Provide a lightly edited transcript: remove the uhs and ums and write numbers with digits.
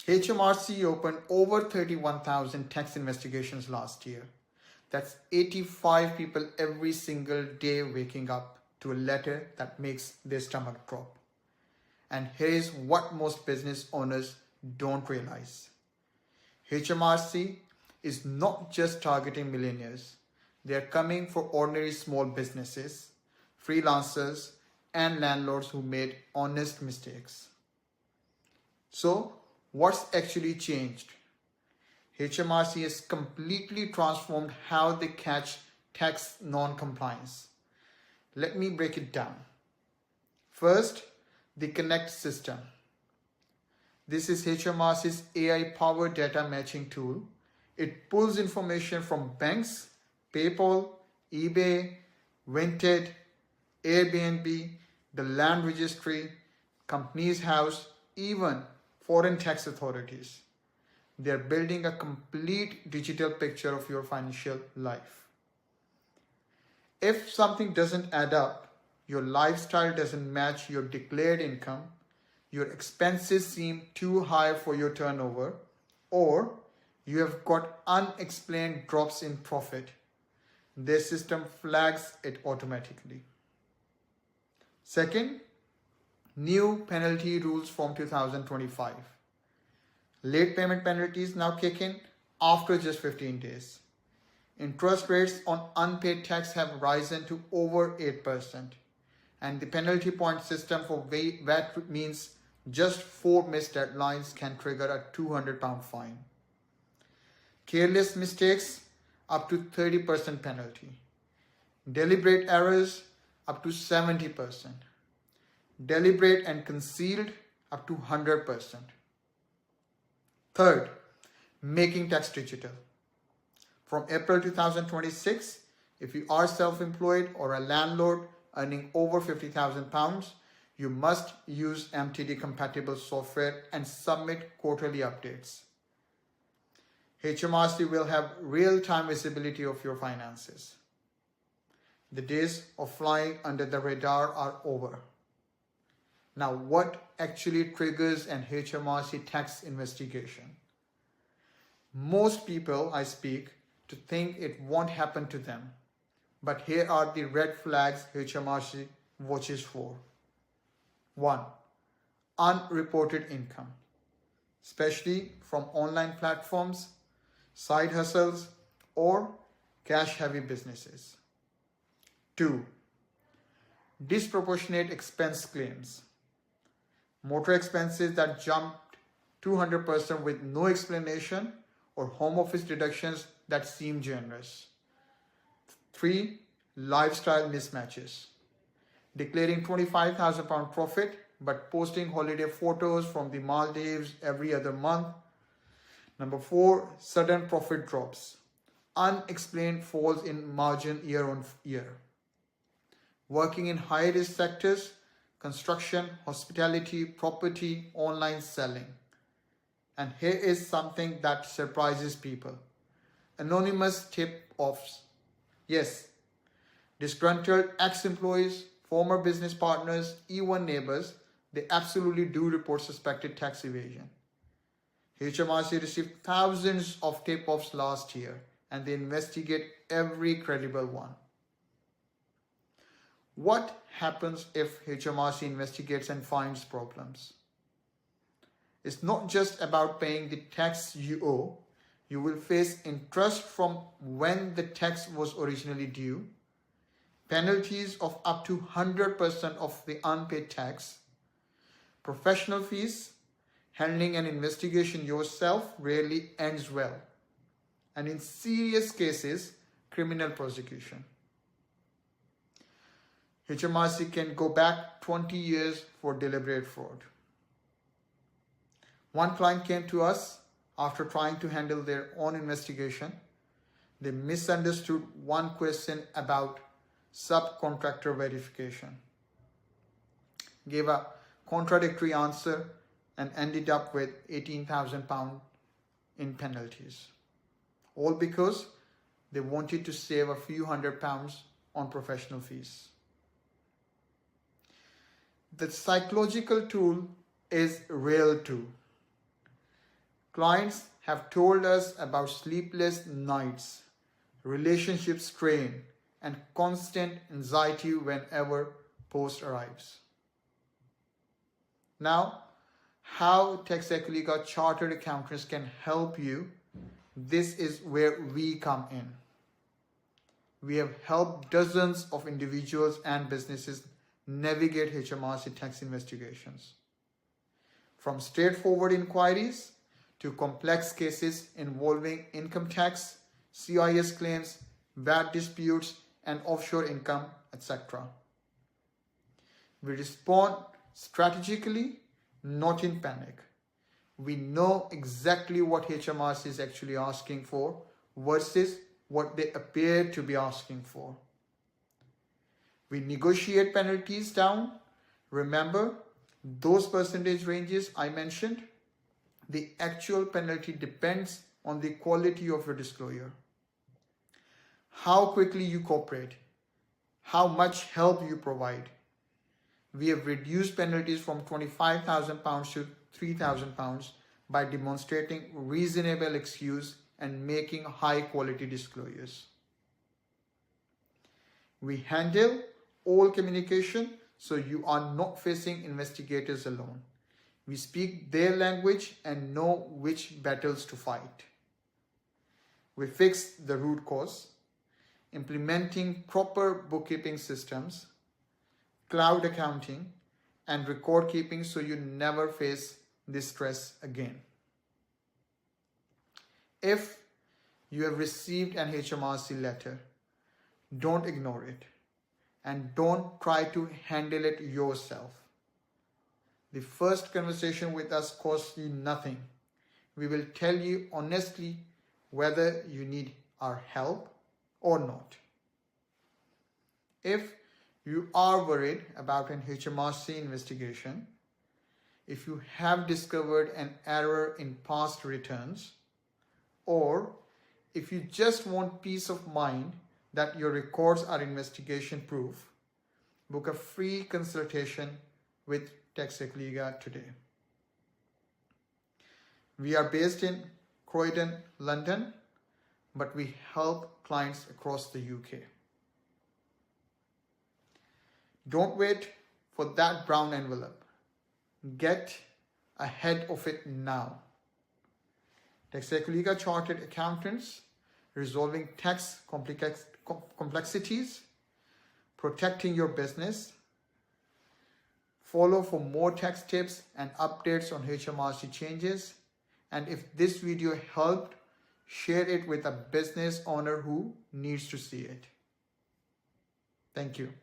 HMRC opened over 31,000 tax investigations last year. That's 85 people every single day waking up to a letter that makes their stomach drop. And here is what most business owners don't realize. HMRC is not just targeting millionaires. They are coming for ordinary small businesses, freelancers, and landlords who made honest mistakes. So, what's actually changed? HMRC has completely transformed how they catch tax non-compliance. Let me break it down. First, the Connect system. This is HMRC's AI-powered data matching tool. It pulls information from banks, PayPal, eBay, Vinted, Airbnb, the land registry, company's house, even foreign tax authorities. They're building a complete digital picture of your financial life. If something doesn't add up, your lifestyle doesn't match your declared income, your expenses seem too high for your turnover, or you have got unexplained drops in profit, their system flags it automatically. Second, new penalty rules from 2025. Late payment penalties now kick in after just 15 days. Interest rates on unpaid tax have risen to over 8%. And the penalty point system for VAT means just 4 missed deadlines can trigger a £200 fine. Careless mistakes up to 30% penalty. Deliberate errors up to 70%. Deliberate and concealed up to 100%. Third, making tax digital. From April 2026, if you are self-employed or a landlord earning over £50,000, you must use MTD compatible software and submit quarterly updates. HMRC will have real-time visibility of your finances. The days of flying under the radar are over. Now, what actually triggers an HMRC tax investigation? Most people I speak to think it won't happen to them, but here are the red flags HMRC watches for. 1. Unreported income, especially from online platforms, side hustles, or cash-heavy businesses. 2. Disproportionate expense claims. Motor expenses that jumped 200% with no explanation, or home office deductions that seem generous. 3. Lifestyle mismatches. Declaring £25,000 profit but posting holiday photos from the Maldives every other month. Number 4. Sudden profit drops. Unexplained falls in margin year on year. Working in high-risk sectors, construction, hospitality, property, online selling. And here is something that surprises people. Anonymous tip-offs. Yes, disgruntled ex-employees, former business partners, even neighbors, they absolutely do report suspected tax evasion. HMRC received thousands of tip-offs last year, and they investigate every credible one. What happens if HMRC investigates and finds problems? It's not just about paying the tax you owe. You will face interest from when the tax was originally due, penalties of up to 100% of the unpaid tax, professional fees. Handling an investigation yourself rarely ends well, and in serious cases, criminal prosecution. HMRC can go back 20 years for deliberate fraud. One client came to us after trying to handle their own investigation. They misunderstood one question about subcontractor verification, gave a contradictory answer, and ended up with £18,000 in penalties. All because they wanted to save a few £100 on professional fees. The psychological tool is real too. Clients have told us about sleepless nights, relationship strain, and constant anxiety whenever post arrives. Now, how Taxaccolega Chartered Accountants can help you, this is where we come in. We have helped dozens of individuals and businesses navigate HMRC tax investigations. From straightforward inquiries to complex cases involving income tax, CIS claims, VAT disputes, and offshore income, etc. We respond strategically, not in panic. We know exactly what HMRC is actually asking for versus what they appear to be asking for. We negotiate penalties down. Remember, those percentage ranges I mentioned, the actual penalty depends on the quality of your disclosure. How quickly you cooperate, how much help you provide. We have reduced penalties from £25,000 to £3,000 by demonstrating reasonable excuse and making high quality disclosures. We handle all communication so you are not facing investigators alone. We speak their language and know which battles to fight. We fix the root cause, implementing proper bookkeeping systems, cloud accounting, and record keeping so you never face this stress again. If you have received an HMRC letter, don't ignore it and don't try to handle it yourself. The first conversation with us costs you nothing. We will tell you honestly whether you need our help or not. If you are worried about an HMRC investigation, if you have discovered an error in past returns, or if you just want peace of mind that your records are investigation proof, book a free consultation with Taxaccolega today. We are based in Croydon, London, but we help clients across the UK. Don't wait for that brown envelope. Get ahead of it now. Taxaccolega Chartered Accountants, resolving tax complexities, protecting your business. Follow for more tax tips and updates on HMRC changes. And if this video helped, share it with a business owner who needs to see it. Thank you.